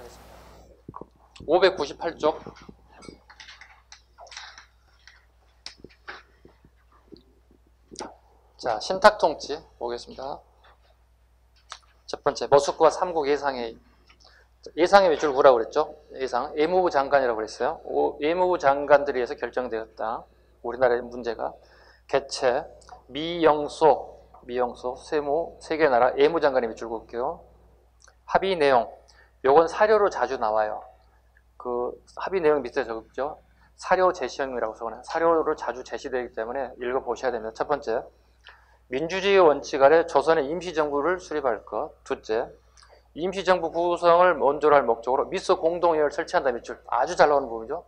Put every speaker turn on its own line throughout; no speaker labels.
보겠습니다. 598쪽. 자, 신탁통치 보겠습니다. 첫 번째, 머스크바 3국 예상회의. 예상의 몇 줄 구라고 그랬죠? 예상. 외무부 장관이라고 그랬어요. 외무부 장관들에 의해서 결정되었다. 우리나라의 문제가. 개최, 미영소, 세무, 세 개 나라 외무장관이 몇 줄 볼게요. 합의 내용. 요건 사료로 자주 나와요. 그 합의 내용 밑에 적었죠. 사료 제시형이라고 써요. 사료로 자주 제시되기 때문에 읽어보셔야 됩니다. 첫 번째, 민주주의 원칙 아래 조선의 임시정부를 수립할 것. 둘째, 임시정부 구성을 먼저로 할 목적으로 미소 공동위원회를 설치한다. 몇 줄. 아주 잘 나오는 부분이죠.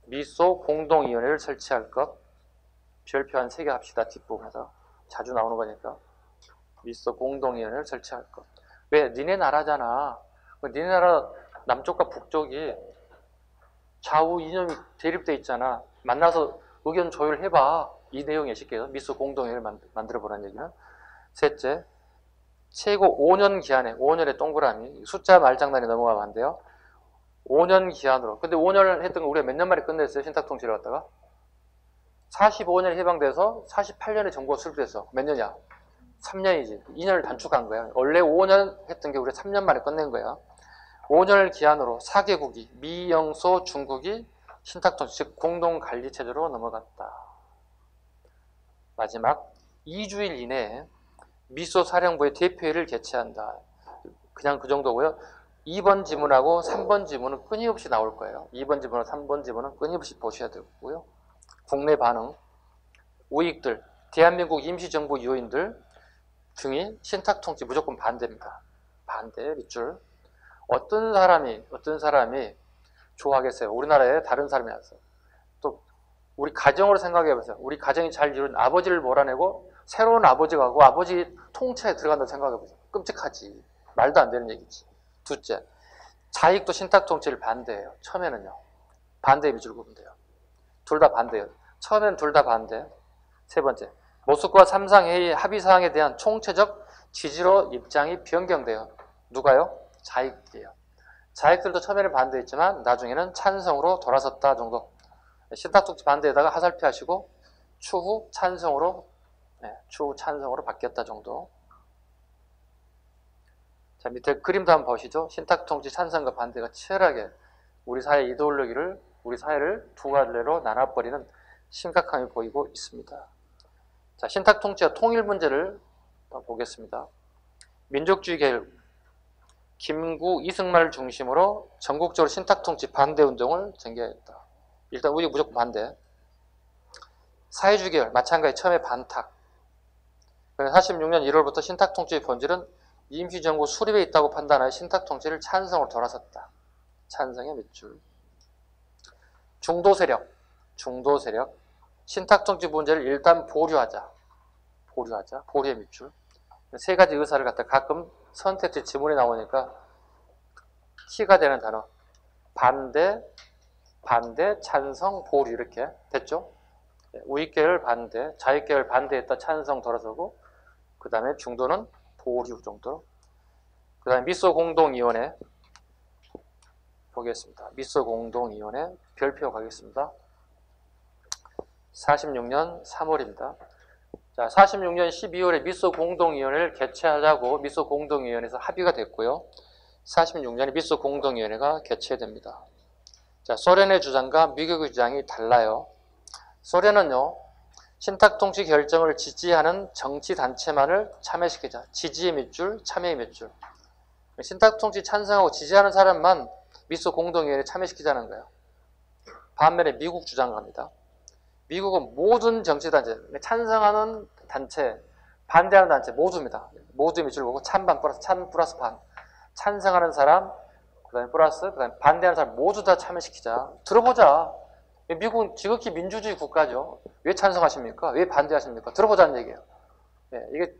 미소 공동위원회를 설치할 것. 별표 한 3개 합시다. 뒷부분에서. 자주 나오는 거니까. 미소 공동위원회를 설치할 것. 왜? 니네 나라잖아. 니네 나라 남쪽과 북쪽이 좌우 이념이 대립돼 있잖아. 만나서 의견 조율해봐. 이 내용 예식해요. 미소 공동회를 만들어보라는 얘기는. 셋째, 최고 5년 기한에, 5년의 동그라미, 숫자 말장난이 넘어가면 안 돼요. 5년 기한으로. 근데 5년을 했던 거 우리가 몇 년 만에 끝냈어요? 신탁통치를 갖다가. 45년에 해방돼서 48년에 정부가 수립돼서 몇 년이야? 3년이지. 2년을 단축한 거야. 원래 5년 했던 게 우리가 3년 만에 끝낸 거야. 5년을 기한으로 4개국이, 미영소 중국이 신탁통치, 즉 공동관리체제로 넘어갔다. 마지막, 2주일 이내에 미소 사령부의 대표회의를 개최한다. 그냥 그 정도고요. 2번 지문하고 3번 지문은 끊임없이 나올 거예요. 2번 지문하고 3번 지문은 끊임없이 보셔야 되고요. 국내 반응, 우익들, 대한민국 임시정부 요인들 중에 신탁통치 무조건 반대입니다. 반대 밑줄. 어떤 사람이 좋아하겠어요? 우리나라에 다른 사람이 나서. 또 우리 가정으로 생각해 보세요. 우리 가정이 잘 이룬 아버지를 몰아내고 새로운 아버지가 하고 아버지 통치에 들어간다고 생각해 보세요. 끔찍하지. 말도 안 되는 얘기지. 둘째, 자익도 신탁통치를 반대해요. 처음에는요. 반대 밑줄 보면 돼요. 둘 다 반대예요. 처음에는 둘 다 반대. 세 번째, 모스크바 3상회의 합의사항에 대한 총체적 지지로 입장이 변경돼요. 누가요? 자익이에요. 자익들도 처음에는 반대했지만 나중에는 찬성으로 돌아섰다 정도. 신탁통치 반대에다가 하살표 하시고 추후 찬성으로 바뀌었다 정도. 자, 밑에 그림도 한번 보시죠. 신탁통치 찬성과 반대가 치열하게 우리 사회 이데올로기를, 우리 사회를 두 갈래로 나눠버리는 심각함이 보이고 있습니다. 자, 신탁통치와 통일 문제를 보겠습니다. 민족주의 계열, 김구, 이승만을 중심으로 전국적으로 신탁통치 반대 운동을 전개했다. 일단 우리 무조건 반대. 사회주의 계열, 마찬가지 처음에 반탁. 46년 1월부터 신탁통치의 본질은 임시정부 수립에 있다고 판단하여 신탁통치를 찬성으로 돌아섰다. 찬성의 몇 줄. 중도 세력, 신탁통치 문제를 일단 보류하자. 보류의 몇 줄. 세 가지 의사를 갖다 가끔 선택지 지문에 나오니까 키가 되는 단어. 반대, 찬성, 보류 이렇게 됐죠? 우익계열 반대, 자익계열 반대했다 찬성 돌아서고 그 다음에 중도는 보류 정도. 그 다음에 미소공동위원회 보겠습니다. 미소공동위원회 별표 가겠습니다. 46년 3월입니다. 자, 46년 12월에 미소공동위원회를 개최하자고 미소공동위원회에서 합의가 됐고요. 46년에 미소공동위원회가 개최됩니다. 자, 소련의 주장과 미국의 주장이 달라요. 소련은요, 신탁통치 결정을 지지하는 정치단체만을 참여시키자. 지지의 몇 줄, 참여의 몇 줄. 신탁통치 찬성하고 지지하는 사람만 미소공동위원회에 참여시키자는 거예요. 반면에 미국 주장합니다. 미국은 모든 정치단체, 찬성하는 단체, 반대하는 단체 모두입니다. 모두의 몇 줄 보고 찬반 플러스 반. 찬성하는 사람, 그 다음에 플러스, 그 다음에 반대하는 사람 모두 다 참여시키자. 들어보자. 미국은 지극히 민주주의 국가죠. 왜 찬성하십니까? 왜 반대하십니까? 들어보자는 얘기예요. 이게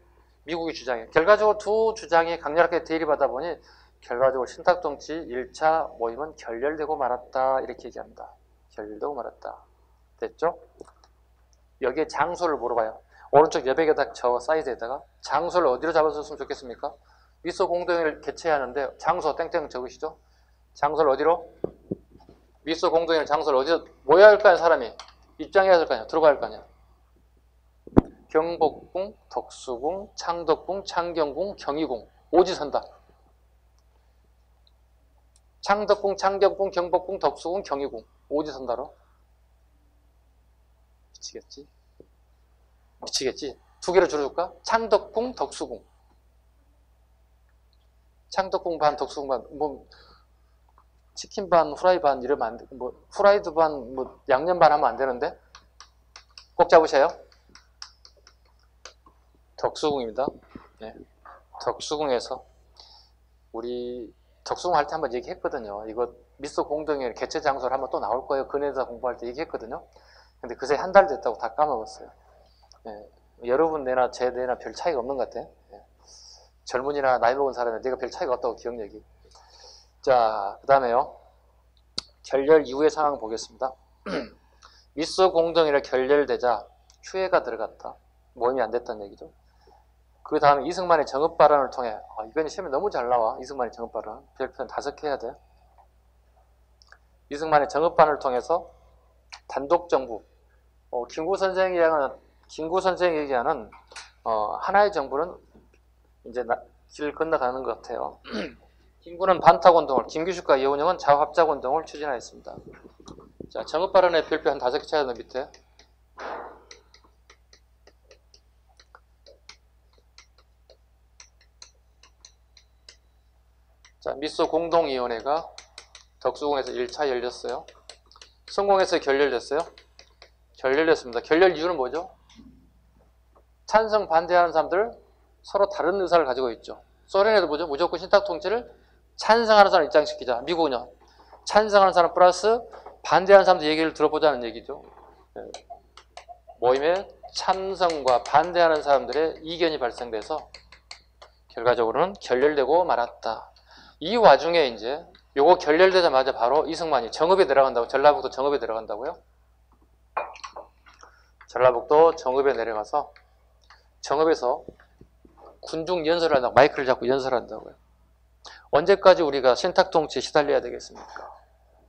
미국의 주장이에요. 결과적으로 두 주장이 강렬하게 대립하다 보니 결과적으로 신탁통치 1차 모임은 결렬되고 말았다. 이렇게 얘기합니다. 결렬되고 말았다. 됐죠? 여기에 장소를 물어봐요. 오른쪽 여백에다 저 사이드에다가 장소를 어디로 잡아줬으면 좋겠습니까? 미소 공동회를 개최하는데 장소 땡땡 적으시죠? 장소를 어디로? 미소 공동의 장소를 어디서 모여야 할 거 아니야, 사람이. 입장해야 할 거 아니야, 들어가야 할 거 아니야. 경복궁, 덕수궁, 창덕궁, 창경궁, 경희궁. 오지선다. 창덕궁, 창경궁, 경복궁, 덕수궁, 경희궁. 오지선다로. 미치겠지? 미치겠지? 두 개를 줄여줄까? 창덕궁, 덕수궁. 창덕궁 반, 덕수궁 반. 뭐 치킨 반, 후라이 반 이러면 안 돼. 뭐 후라이드 반, 뭐 양념 반 하면 안 되는데. 꼭 잡으셔요. 덕수궁입니다. 네. 덕수궁에서 우리 덕수궁 할 때 한번 얘기했거든요. 이거 미소 공동의 개최 장소를 한번 또 나올 거예요. 근해에서 공부할 때 얘기했거든요. 근데 그새 한 달 됐다고 다 까먹었어요. 네. 여러분 내나 제 내나 별 차이가 없는 것 같아. 네. 젊은이나 나이 먹은 사람은 내가 별 차이가 없다고 기억력이. 자, 그 다음에요. 결렬 이후의 상황 보겠습니다. 미소 공동회를 결렬되자 휴회가 들어갔다. 모임이 안 됐다는 얘기죠. 그 다음에 이승만의 정읍 발언을 통해, 이건 시험에 너무 잘 나와. 이승만의 정읍 발언. 별표는 5개 해야 돼. 이승만의 정읍 발언을 통해서 단독 정부. 김구 선생이 얘기하는 하나의 정부는 이제 길 건너가는 것 같아요. 김구는 반탁운동을, 김규식과 이원영은 자합작운동을 추진하였습니다. 자, 정읍 발언의 별표 한 5개 쳐야 되는 밑에. 자, 미소 공동위원회가 덕수궁에서 1차 열렸어요. 성공해서 결렬됐어요. 결렬됐습니다. 결렬 이유는 뭐죠? 찬성 반대하는 사람들 서로 다른 의사를 가지고 있죠. 소련에도 뭐죠? 무조건 신탁 통치를 찬성하는 사람 입장시키자. 미국은요. 찬성하는 사람 플러스 반대하는 사람들 얘기를 들어보자는 얘기죠. 모임에 찬성과 반대하는 사람들의 이견이 발생돼서 결과적으로는 결렬되고 말았다. 이 와중에 이제 요거 결렬되자마자 바로 이승만이 정읍에 들어간다고, 전라북도 정읍에 들어간다고요. 전라북도 정읍에 내려가서 정읍에서 군중 연설을 한다고, 마이크를 잡고 연설한다고요. 언제까지 우리가 신탁통치에 시달려야 되겠습니까?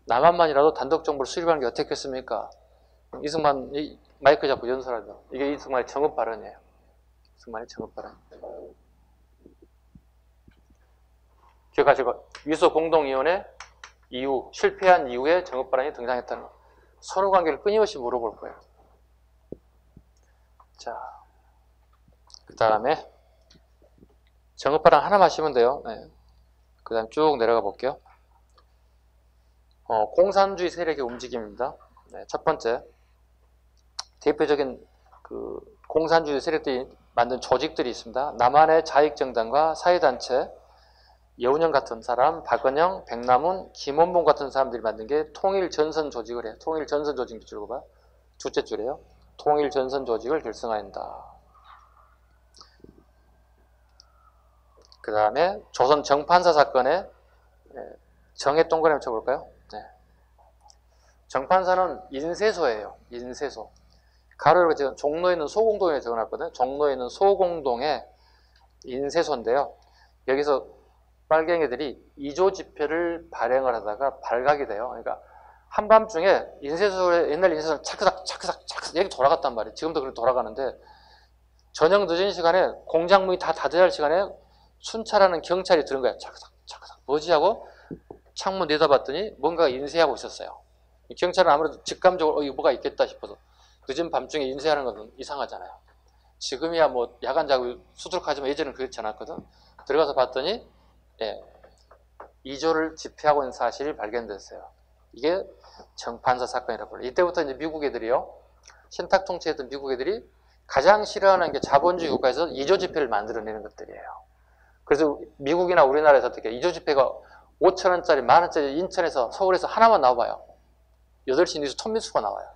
남한만이라도 단독 정부를 수립하는 게 어떻겠습니까? 이승만이 마이크 잡고 연설한다. 이게 이승만의 정읍 발언이에요. 이승만의 정읍 발언. 기억하시고, 미소 공동위원회 이후, 실패한 이후에 정읍 발언이 등장했다는 거. 선후 관계를 끊임없이 물어볼 거예요. 자, 그 다음에 정읍 발언 하나만 하시면 돼요. 네. 그 다음 쭉 내려가 볼게요. 공산주의 세력의 움직임입니다. 네, 첫 번째, 대표적인 그 공산주의 세력들이 만든 조직들이 있습니다. 남한의 자익정당과 사회단체, 여운형 같은 사람, 박은영, 백남훈, 김원봉 같은 사람들이 만든 게 통일전선 조직을 해요. 통일전선 조직 줄고 봐. 둘째 줄이에요. 통일전선 조직을 결성한다. 그 다음에 조선 정판사 사건에 정의 동그라미 한번 쳐볼까요? 네. 정판사는 인쇄소예요. 인쇄소. 가로로 지금 종로에 있는 소공동에 적어놨거든요. 종로에 있는 소공동의 인쇄소인데요. 여기서 빨갱이들이 2조 지폐를 발행을 하다가 발각이 돼요. 그러니까 한밤중에 인쇄소에, 옛날 인쇄소는 차크삭 여기 돌아갔단 말이에요. 지금도 그렇게 돌아가는데 저녁 늦은 시간에 공장문이 다 닫아야 할 시간에 순찰하는 경찰이 들은 거야. 차크삭 뭐지 하고 창문 내다봤더니 뭔가 인쇄하고 있었어요. 경찰은 아무래도 직감적으로 이거 뭐가 있겠다 싶어서 늦은 밤중에 인쇄하는 건 이상하잖아요. 지금이야 뭐 야간 작업 수두룩하지만 예전에는 그렇지 않았거든. 들어가서 봤더니 2조를 지폐하고 있는 사실이 발견됐어요. 이게 정판사 사건이라고 불러요. 이때부터 이제 미국 애들이요. 신탁 통치했던 미국 애들이 가장 싫어하는 게 자본주의 국가에서 2조 지폐를 만들어내는 것들이에요. 그래서 미국이나 우리나라에서 어떻게 2조 지폐가 5,000원짜리, 만원짜리 인천에서 서울에서 하나만 나와봐요. 8시 뉴스 톱뉴스가 나와요.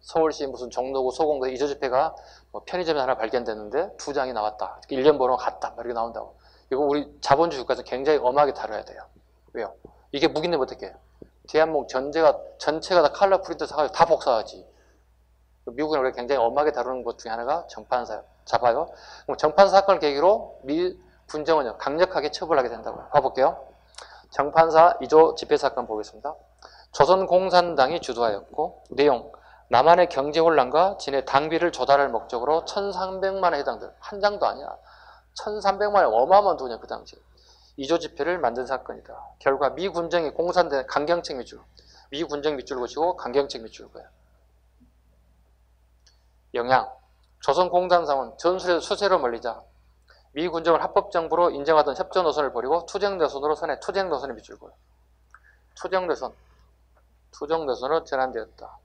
서울시 무슨 종로구 소공도 2조 지폐가 뭐 편의점에 하나 발견됐는데 2장이 나왔다. 일련 번호가 같다. 이렇게 나온다고. 이거 우리 자본주의 국가에서 굉장히 엄하게 다뤄야 돼요. 왜요? 이게 무기인데 어떻게 해요? 대한민국 전체가 다 칼라 프린터 사가지고 다 복사하지. 미국은 원래 굉장히 엄하게 다루는 것 중에 하나가 정판사예요. 잡아요. 그럼 정판사 사건을 계기로 미 군정은요, 강력하게 처벌하게 된다고요. 봐볼게요. 정판사 2조 집회사건 보겠습니다. 조선공산당이 주도하였고 내용 남한의 경제혼란과 진해 당비를 조달할 목적으로 1,300만 원에 해당되는 한 장도 아니야. 1,300만 원 어마어마한 돈이야 그 당시. 2조 집회를 만든 사건이다. 결과 미 군정이 공산당 강경책 밑줄 미 군정 밑줄 것이고 강경책 밑줄 거야. 영향 조선공산당은 전술에서 수세로 몰리자 미 군정을 합법정부로 인정하던 협조 노선을 버리고 투쟁 노선으로 선에 투쟁 노선을 밑줄 거야. 투쟁 노선으로 전환되었다.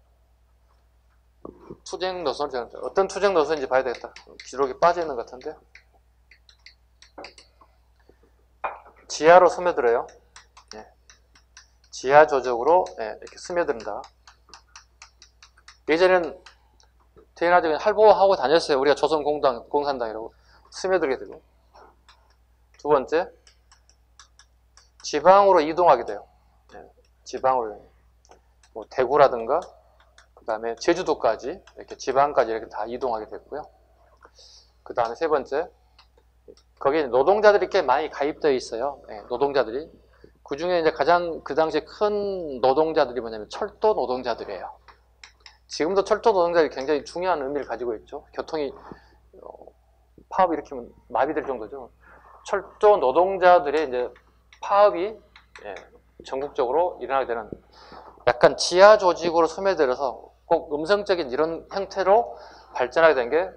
투쟁 노선으로 전환되었다. 어떤 투쟁 노선인지 봐야 되겠다. 기록이 빠져있는 것 같은데. 지하로 스며들어요. 예. 지하 조적으로 이렇게 스며든다. 예전에는 태어나서 할보하고 다녔어요. 우리가 조선공산당이라고 스며들게 되고. 두 번째, 지방으로 이동하게 돼요. 지방으로 뭐 대구라든가 그 다음에 제주도까지 이렇게 지방까지 이렇게 다 이동하게 됐고요. 그 다음에 세 번째, 거기에 노동자들이 꽤 많이 가입되어 있어요. 노동자들이. 그 중에 이제 가장 그 당시에 큰 노동자들이 뭐냐면 철도 노동자들이에요. 지금도 철도 노동자들이 굉장히 중요한 의미를 가지고 있죠. 교통이 파업이 일으키면 마비될 정도죠. 철도 노동자들의 이제 파업이 전국적으로 일어나게 되는 약간 지하 조직으로 스며들어서 꼭 음성적인 이런 형태로 발전하게 된 게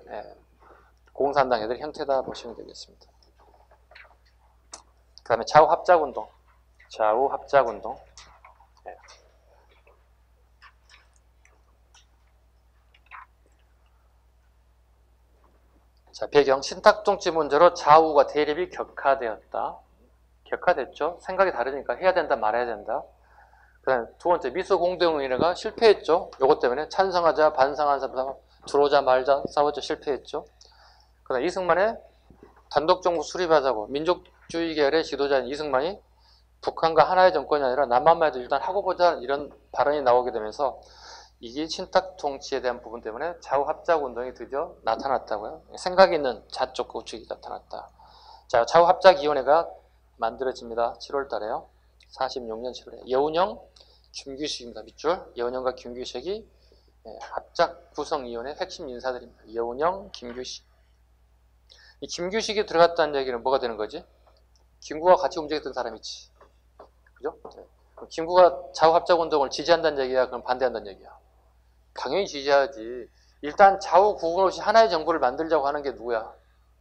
공산당 애들 형태다 보시면 되겠습니다. 그 다음에 좌우합작운동. 자, 배경. 신탁정치 문제로 좌우가 대립이 격화되었다. 격화됐죠. 생각이 다르니까 해야 된다 말아야 된다. 그 다음에 두 번째, 미소공동의회가 실패했죠. 요것 때문에 찬성하자 반성하자 들어오자 말자 싸웠죠. 실패했죠. 그 다음에 이승만의 단독정부 수립하자고 민족주의 계열의 지도자인 이승만이 북한과 하나의 정권이 아니라 남한만 해도 일단 하고 보자 이런 발언이 나오게 되면서 이게 신탁통치에 대한 부분 때문에 좌우합작운동이 드디어 나타났다고요. 생각 있는 좌쪽 우측이 나타났다. 자, 좌우합작위원회가 만들어집니다. 7월 달에요. 46년 7월에. 여운형, 김규식입니다. 밑줄. 여운형과 김규식이 합작구성위원회 핵심 인사들입니다. 여운형, 김규식. 이 김규식이 들어갔다는 얘기는 뭐가 되는 거지? 김구가 같이 움직였던 사람이지. 그죠? 김구가 좌우합작운동을 지지한다는 얘기야? 그럼 반대한다는 얘기야? 당연히 지지하지. 일단 좌우 구분 없이 하나의 정부를 만들자고 하는 게 누구야?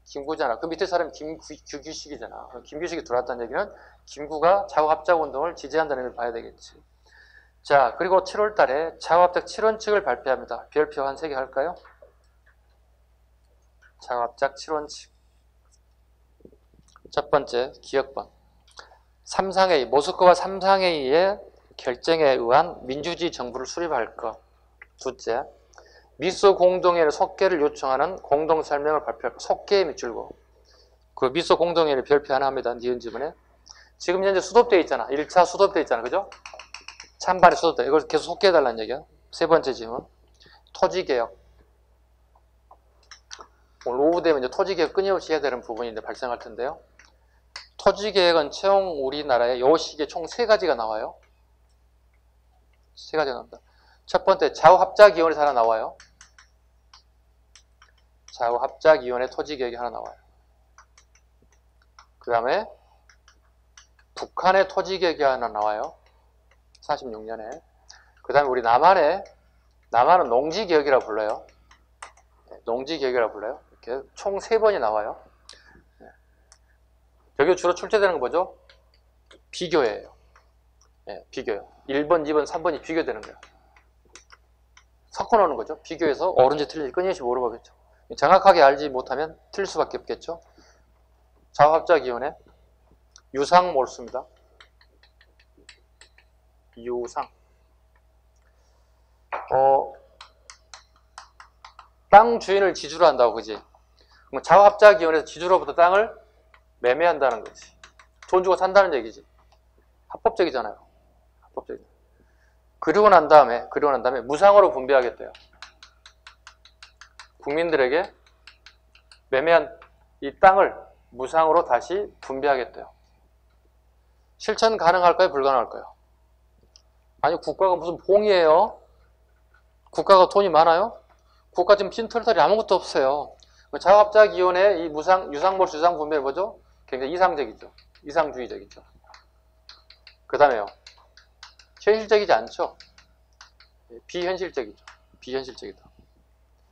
김구잖아. 그 밑에 사람이 김규식이잖아. 김규식이 들어왔다는 얘기는 김구가 좌우합작운동을 지지한다는 걸 봐야 되겠지. 자, 그리고 7월 달에 좌우합작 7원칙을 발표합니다. 별표 한 3개 할까요? 좌우합작 7원칙. 첫 번째, 기억번. 삼상회의, 모스크바 삼상회의의 결정에 의한 민주주의 정부를 수립할 것. 둘째, 미소 공동회의 속개를 요청하는 공동 설명을 발표할 것. 속개에 밑줄고. 그 미소 공동회의를 별표 하나 합니다. 니은 지문에. 지금 현재 수도되어 있잖아. 1차 수도되어 있잖아. 그죠? 찬반이 수도돼. 이걸 계속 속개해달라는 얘기야. 세 번째 지문. 토지개혁. 오늘 오후 되면 이제 토지개혁 끊임없이 해야 되는 부분이 이제 발생할 텐데요. 토지개혁은 총 우리나라에 요 시기에 총 3가지가 나와요. 3가지가 나옵니다. 첫 번째, 좌우합작위원회에서 하나 나와요. 좌우합작위원회 토지개혁이 하나 나와요. 그 다음에 북한의 토지개혁이 하나 나와요. 46년에. 그 다음에 우리 남한은 농지개혁이라고 불러요. 농지개혁이라고 불러요. 이렇게 총 3번이 나와요. 여기 주로 출제되는 건 뭐죠? 비교예요. 비교요. 1번, 2번, 3번이 비교되는 거예요. 섞어놓는 거죠. 비교해서 옳은지 틀린지 끊임없이 물어보겠죠. 정확하게 알지 못하면 틀릴 수밖에 없겠죠. 좌우합작위원회 유상 몰수입니다. 유상. 땅 주인을 지주로 한다고, 그지? 그럼 좌우합작위원회에서 지주로부터 땅을 매매한다는 거지. 돈 주고 산다는 얘기지. 합법적이잖아요. 합법적이죠. 그리고 난 다음에 무상으로 분배하겠대요. 국민들에게 매매한 이 땅을 무상으로 다시 분배하겠대요. 실천 가능할까요? 불가능할까요? 아니, 국가가 무슨 봉이에요? 국가가 돈이 많아요? 국가 지금 빈털털이 아무것도 없어요. 자급자기원의 이 유상몰수, 유상분배 뭐죠? 굉장히 이상적이죠. 이상주의적이죠. 그 다음에요. 현실적이지 않죠. 비현실적이죠. 비현실적이다.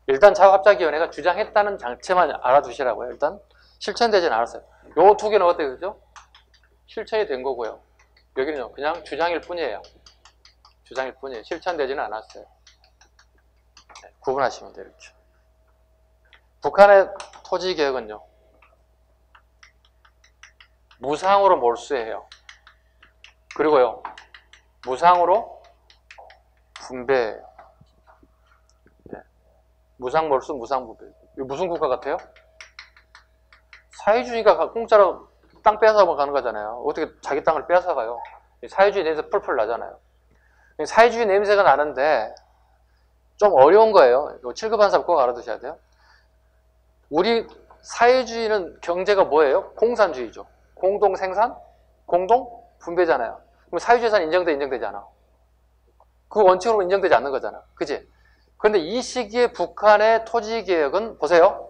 일단 자급자기원회가 주장했다는 장치만 알아두시라고요. 일단 실천되지는 않았어요. 요 두 개는 어때요? 그죠? 실천이 된 거고요. 여기는요. 그냥 주장일 뿐이에요. 주장일 뿐이에요. 실천되지는 않았어요. 네, 구분하시면 돼요. 이렇게. 북한의 토지개혁은요. 무상으로 몰수해요. 그리고요. 무상으로 분배해요. 네. 무상몰수, 무상분배. 이거 무슨 국가 같아요? 사회주의가 공짜로 땅 빼앗아서 가는 거잖아요. 어떻게 자기 땅을 빼앗아가요? 사회주의 냄새 펄펄 나잖아요. 사회주의 냄새가 나는데 좀 어려운 거예요. 7급 한삽 꼭 알아두셔야 돼요. 우리 사회주의는 경제가 뭐예요? 공산주의죠. 공동생산, 공동분배잖아요. 그럼 사회주의산 인정되지 않아. 그 원칙으로 인정되지 않는 거잖아. 그지? 그런데 이 시기에 북한의 토지개혁은 보세요.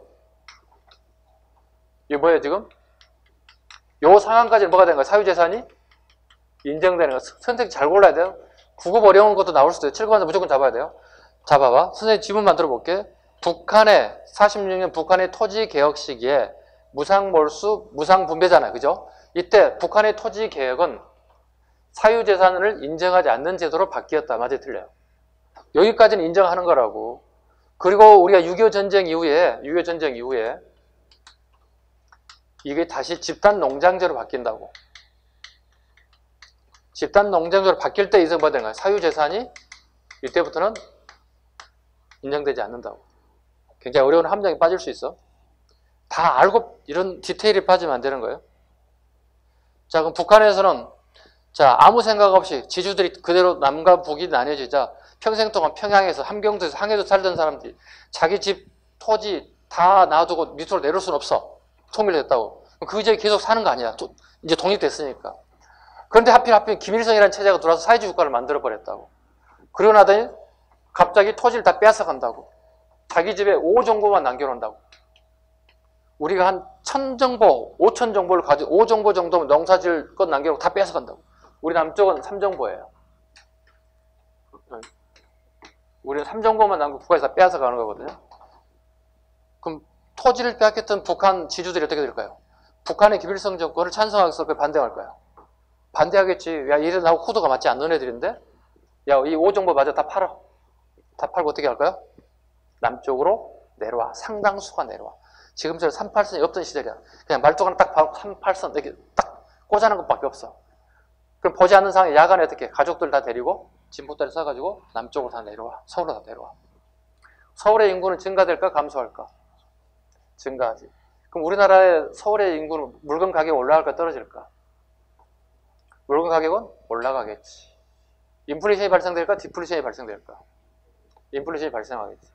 이게 뭐예요 지금? 요 상황까지는 뭐가 되는 거예요? 사유재산이 인정되는 거. 선택 잘 골라야 돼요. 구급 어려운 것도 나올 수도 있어요. 7급한삽 무조건 잡아야 돼요. 잡아봐. 선생님 지문만 들어볼게. 북한의 46년 북한의 토지개혁 시기에 무상몰수, 무상분배잖아요. 그죠? 이때 북한의 토지개혁은 사유재산을 인정하지 않는 제도로 바뀌었다. 맞아요? 틀려요? 여기까지는 인정하는 거라고. 그리고 우리가 6.25 전쟁 이후에 이게 다시 집단 농장제로 바뀐다고. 집단 농장제로 바뀔 때 이제 뭐 되는 거야? 사유재산이 이때부터는 인정되지 않는다고. 굉장히 어려운 함정에 빠질 수 있어. 다 알고 이런 디테일에 빠지면 안 되는 거예요. 자, 그럼 북한에서는 자, 아무 생각 없이 지주들이 그대로 남과 북이 나뉘어지자 평생 동안 평양에서 함경도에서 항해도 살던 사람들이 자기 집, 토지 다 놔두고 밑으로 내려올 수는 없어. 통일됐다고. 그 지역에 계속 사는 거 아니야. 이제 독립됐으니까. 그런데 하필 김일성이라는 체제가 들어와서 사회주의 국가를 만들어버렸다고. 그러고 나더니 갑자기 토지를 다 뺏어간다고. 자기 집에 5정보만 남겨놓는다고. 우리가 한 1000정보, 5000정보를 가지고 5정보 정도면 농사질 것 남겨놓고 다 뺏어간다고. 우리 남쪽은 3정보예요. 우리는 3정보만 남기고 국가에서 다 뺏어가는 거거든요. 그럼 토지를 빼앗겼던 북한 지주들이 어떻게 될까요? 북한의 김일성 정권을 찬성하겠어? 반대할까요? 반대하겠지. 야, 이래 나하고 코드가 맞지 않는 애들인데? 야, 이 5정보 맞아. 다 팔아. 다 팔고 어떻게 할까요? 남쪽으로 내려와. 상당수가 내려와. 지금처럼 383이 없던 시절이야. 그냥 말뚝 하나 딱 383 이렇게 딱 꽂아놓은 것밖에 없어. 그럼 보지 않는 상황에 야간에 어떻게 가족들 다 데리고 짐보따리 싸가지고 남쪽으로 다 내려와. 서울로 다 내려와. 서울의 인구는 증가될까? 감소할까? 증가하지. 그럼 우리나라의 서울의 인구는 물건 가격이 올라갈까? 떨어질까? 물건 가격은 올라가겠지. 인플레이션이 발생될까? 디플레이션이 발생될까? 인플레이션이 발생하겠지.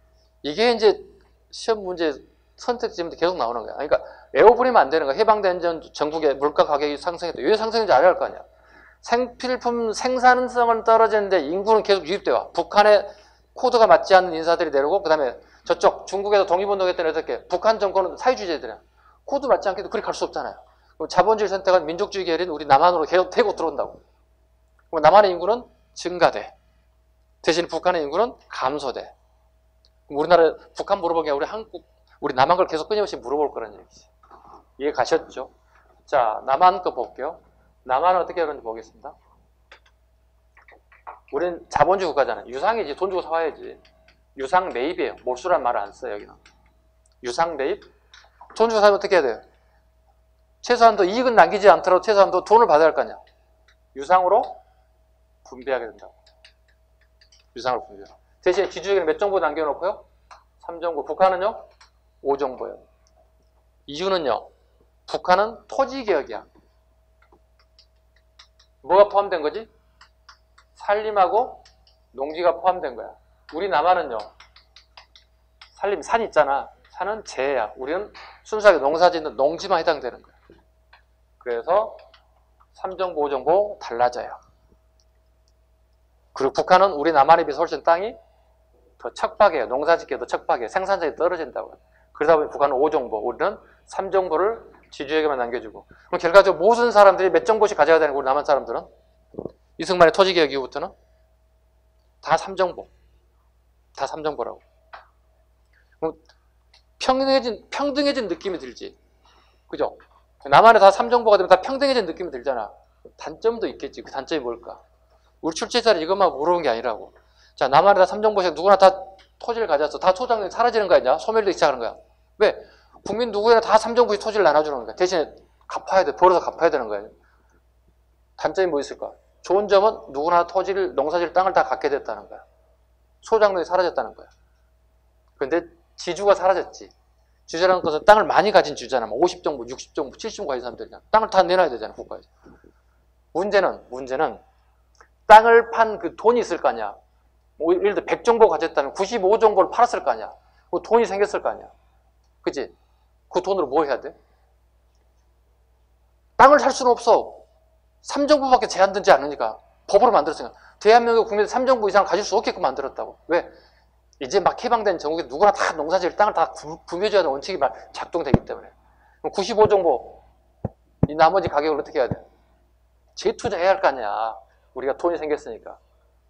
이게 이제 시험 문제 선택지문제 계속 나오는 거야. 그러니까 외워버리면 안 되는 거야. 해방된 전 전국의 물가 가격이 상승했다. 왜 상승했는지 알아야 할 거 아니야. 생필품 생산성은 떨어지는데 인구는 계속 유입돼 와. 북한의 코드가 맞지 않는 인사들이 내려오고 그 다음에 저쪽 중국에서 독립운동했던 어떻게 북한 정권은 사회주의자들이야. 코드 맞지 않게도 그리 갈 수 없잖아요. 그럼 자본주의 선택한 민족주의 계열인 우리 남한으로 계속 대고 들어온다고. 그럼 남한의 인구는 증가돼. 대신 북한의 인구는 감소돼. 우리나라 북한 물어본 게 우리 한국 우리 남한 걸 계속 끊임없이 물어볼 거라는 얘기지. 이해 가셨죠? 자, 남한 거 볼게요. 남한은 어떻게 하는지 보겠습니다. 우리는 자본주의 국가잖아요. 유상이지. 돈 주고 사와야지. 유상 매입이에요. 몰수란 말을 안 써요, 여기는. 유상 매입? 돈 주고 사면 어떻게 해야 돼요? 최소한도 이익은 남기지 않더라도 최소한도 돈을 받아야 할 거 아니야. 유상으로 분배하게 된다고. 유상으로 분배. 대신 지주에게는 몇 정보 남겨놓고요? 3정보. 북한은요? 5정보예요. 이유는요? 북한은 토지개혁이야. 뭐가 포함된 거지? 산림하고 농지가 포함된 거야. 우리 남한은요? 산림, 산 있잖아. 산은 재해야. 우리는 순수하게 농사 짓는 농지만 해당되는 거야. 그래서 3정부, 5정부 달라져요. 그리고 북한은 우리 남한에 비해서 훨씬 땅이 더 척박해요. 농사짓기가 더 척박해요. 생산성이 떨어진다고요. 그러다 보니 북한은 5정부, 우리는 3정부를 지주에게만 남겨주고. 그럼 결과적으로 모든 사람들이 몇 정부씩 가져야 되는 거고, 우리 남한 사람들은? 이승만의 토지개혁 이후부터는? 다 3정부. 다 3정부라고. 평등해진 느낌이 들지. 그죠? 남한에 다 3정부가 되면 다 평등해진 느낌이 들잖아. 단점도 있겠지. 그 단점이 뭘까? 우리 출제자를 이것만 모르는 게 아니라고. 자, 남한에 다 3정부씩 누구나 다 토지를 가졌어. 다 소장이 사라지는 거 아니야? 소멸되기 시작하는 거야. 왜? 국민 누구나 다 3정부씩 토지를 나눠주는 거야. 대신에 갚아야 돼. 벌어서 갚아야 되는 거야. 단점이 뭐 있을까? 좋은 점은 누구나 토지를, 농사질 땅을 다 갖게 됐다는 거야. 소장농이 사라졌다는 거야. 근데 지주가 사라졌지. 주주라는 것은 땅을 많이 가진 주잖아. 50정부, 60정부, 70정부 가진 사람들이잖아. 땅을 다 내놔야 되잖아, 국가에서. 문제는 땅을 판 그 돈이 있을 거 아니야. 예를 들어 100정보 가졌다면 95정보를 팔았을 거 아니야. 그 돈이 생겼을 거 아니야. 그치? 그 돈으로 뭐 해야 돼? 땅을 살 수는 없어. 3정부밖에 제한되지 않으니까. 법으로 만들었으니까. 대한민국 국민들 3정부 이상 가질 수 없게끔 만들었다고. 왜? 이제 막 해방된 전국에 누구나 다 농사지을 땅을 다 구매줘야 하는 원칙이 작동되기 때문에. 그럼 95정보, 이 나머지 가격을 어떻게 해야 돼? 재투자해야 할 거 아니야. 우리가 돈이 생겼으니까.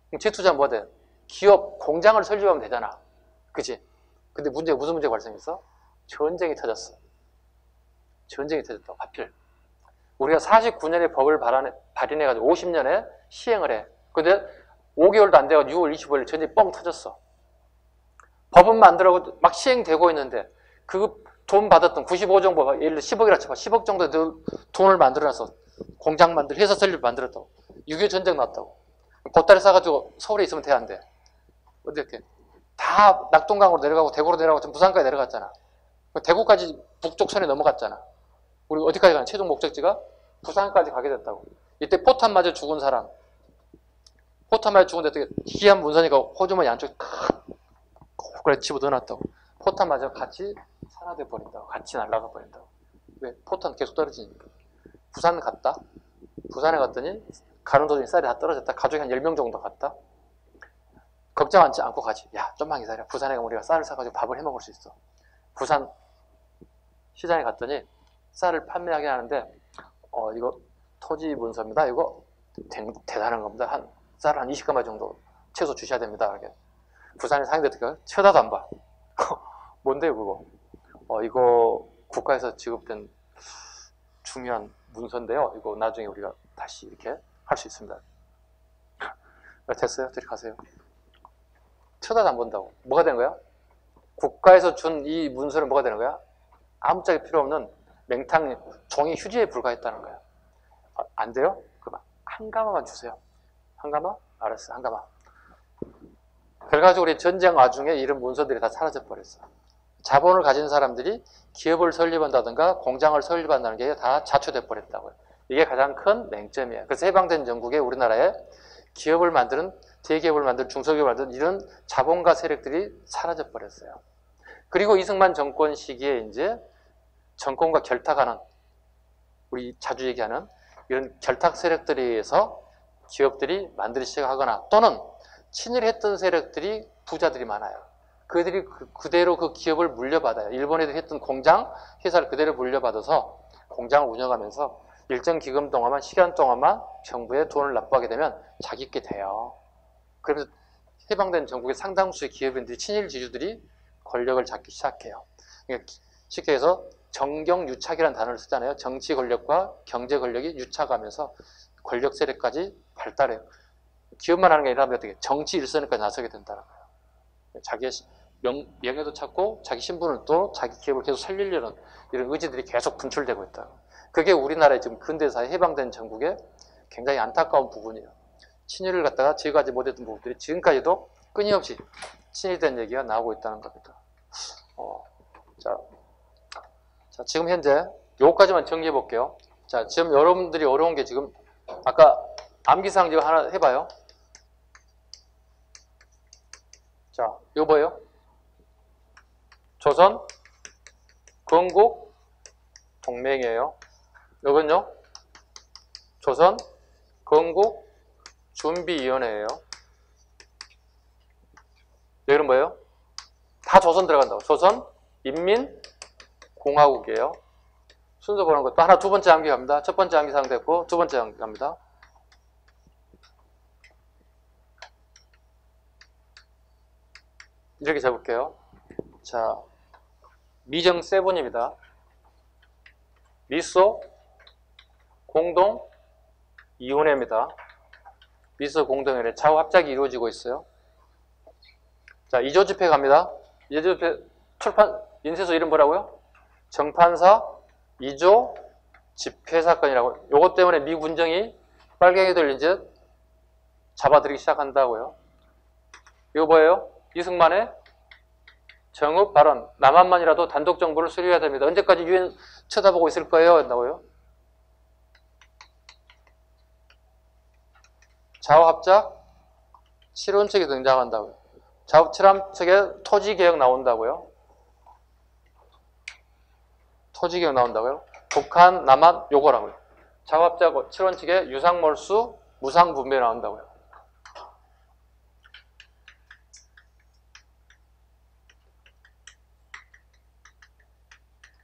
그럼 재투자는 뭐 돼? 기업, 공장을 설립하면 되잖아. 그치? 근데 무슨 문제가 발생했어? 전쟁이 터졌어. 전쟁이 터졌다고, 하필. 우리가 49년에 법을 발의해가지고 50년에 시행을 해. 근데 5개월도 안 돼가지고 6월 25일 전쟁이 뻥 터졌어. 법은 만들어고 막 시행되고 있는데 그 돈 받았던 95정부가 예를 들어 10억이라 쳐봐. 10억 정도 돈을 만들어놔서 공장 회사 설립 만들었다고. 6.25 전쟁 났다고. 보따리 싸가지고 서울에 있으면 돼, 안 돼? 어떻게? 다 낙동강으로 내려가고 대구로 내려가고 부산까지 내려갔잖아. 대구까지 북쪽선에 넘어갔잖아. 우리 어디까지 가는 최종 목적지가 부산까지 가게 됐다고. 이때 포탄 맞아 죽은 사람. 포탄 맞아 죽은데 어떻게 희귀한 문서니까 호주머니 안쪽에 그래 집어넣어놨다고. 포탄 맞아 같이 산화돼 버린다고. 같이 날아가 버린다고. 왜? 포탄 계속 떨어지니까. 부산 갔다. 부산에 갔더니 가는 도중에 쌀이 다 떨어졌다. 가족이 한 10명 정도 갔다. 걱정하지 않고 가지. 야, 좀만 기다려. 부산에 가면 우리가 쌀을 사가지고 밥을 해먹을 수 있어. 부산 시장에 갔더니 쌀을 판매하긴 하는데 이거 토지 문서입니다. 이거 대단한 겁니다. 쌀 한 20가마 정도 최소 주셔야 됩니다. 이렇게. 부산에 상인들 어떻게 쳐다도 안 봐. 뭔데요 그거? 이거 국가에서 지급된 중요한 문서인데요. 이거 나중에 우리가 다시 이렇게 할 수 있습니다. 됐어요? 저리 가세요. 쳐다도 안 본다고. 뭐가 되는 거야? 국가에서 준 이 문서는 뭐가 되는 거야? 아무짝에 필요 없는 맹탕 종이 휴지에 불과했다는 거야. 안 돼요? 그럼 한 가마만 주세요. 한 가마? 알았어, 한 가마. 결과적으로 우리 전쟁 와중에 이런 문서들이 다 사라져 버렸어. 자본을 가진 사람들이 기업을 설립한다든가 공장을 설립한다는 게 다 자초돼 버렸다고요. 이게 가장 큰 맹점이에요. 그래서 해방된 전국에 우리나라에 기업을 만드는, 대기업을 만드는, 중소기업을 만드는 이런 자본가 세력들이 사라져 버렸어요. 그리고 이승만 정권 시기에 이제 정권과 결탁하는, 우리 자주 얘기하는 이런 결탁 세력들에 의해서 기업들이 만들기 시작하거나 또는 친일했던 세력들이 부자들이 많아요. 그들이 그대로 그 기업을 물려받아요. 일본 애들이 했던 공장, 회사를 그대로 물려받아서 공장을 운영하면서 일정 기간 동안만, 시간 동안만 정부에 돈을 납부하게 되면 자기께 돼요. 그러면서 해방된 전국의 상당수의 기업인들이, 친일 지주들이 권력을 잡기 시작해요. 그러니까 쉽게 해서 정경유착이라는 단어를 쓰잖아요. 정치 권력과 경제 권력이 유착하면서 권력 세력까지 발달해요. 기업만 하는 게 아니라 어떻게 정치 일선까지 나서게 된다는 거예요. 자기의 명예도 찾고 자기 신분을 또 자기 기업을 계속 살리려는 이런 의지들이 계속 분출되고 있다. 그게 우리나라의 지금 근대사회 해방된 전국의 굉장히 안타까운 부분이에요. 친일을 갖다가 제거하지 못했던 부분들이 지금까지도 끊임없이 친일된 얘기가 나오고 있다는 겁니다. 자, 지금 현재 요거까지만 정리해 볼게요. 자, 지금 여러분들이 어려운 게 지금 아까 암기사항 지금 하나 해봐요. 자, 이거 뭐예요? 조선, 건국, 동맹이에요. 이건요? 조선 건국 준비위원회예요. 여기는 뭐예요? 다 조선 들어간다고. 조선 인민공화국이에요. 순서 보는 것도 하나 두 번째 암기 갑니다. 첫 번째 암기 사용됐고 두 번째 암기 갑니다. 이렇게 적을게요. 자, 미정 세븐입니다. 미소 공동 이혼회입니다. 미소 공동위원회 좌우 합작이 이루어지고 있어요. 자, 2조 집회 갑니다. 2조 집회 출판 인쇄소 이름 뭐라고요? 정판사 2조 집회 사건이라고. 요것 때문에 미 군정이 빨갱이들 이제 잡아들이기 시작한다고요. 이거 뭐예요? 이승만의 정읍 발언. 남한만이라도 단독 정부를 수립해야 됩니다. 언제까지 유엔 쳐다보고 있을 거예요? 한다고요. 좌우합작 7원책이 등장한다고요. 좌우 7원책에 토지개혁 나온다고요. 토지개혁 나온다고요. 북한, 남한 요거라고요. 좌우합작 7원책에 유상몰수, 무상분배 나온다고요.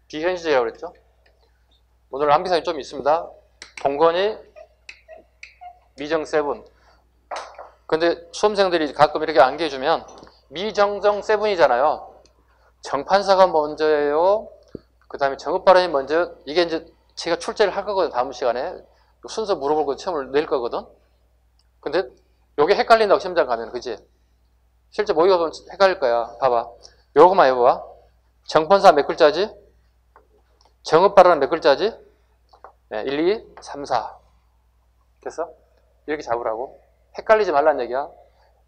비현실이라고 그랬죠. 오늘 암기사항이 좀 있습니다. 동건이 미정 세븐. 근데 수험생들이 가끔 이렇게 암기해주면 미정정 세븐이잖아요. 정판사가 먼저예요. 그 다음에 정읍발언이 먼저. 이게 이제 제가 출제를 할 거거든. 다음 시간에 순서 물어보고 시험을 낼 거거든. 근데 요게 헷갈린다고 시험장 가면. 그지? 실제 모의고사 보면 헷갈릴 거야. 봐봐. 요거만 해봐. 정판사 몇 글자지? 정읍발언은 몇 글자지? 네, 1, 2, 3, 4. 됐어? 이렇게 잡으라고. 헷갈리지 말라는 얘기야.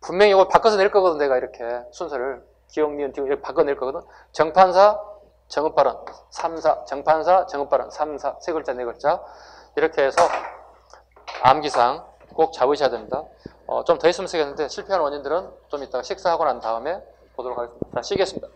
분명히 이거 바꿔서 낼 거거든. 내가 이렇게 순서를 기억, 니은, 디귿 이렇게 바꿔낼 거거든. 정판사, 정읍발언 3, 4. 정판사, 정읍발언 3, 4. 세 글자, 네 글자. 이렇게 해서 암기상 꼭 잡으셔야 됩니다. 좀 더 있으면 쓰겠는데 실패한 원인들은 좀 이따가 식사하고 난 다음에 보도록 하겠습니다. 자, 쉬겠습니다.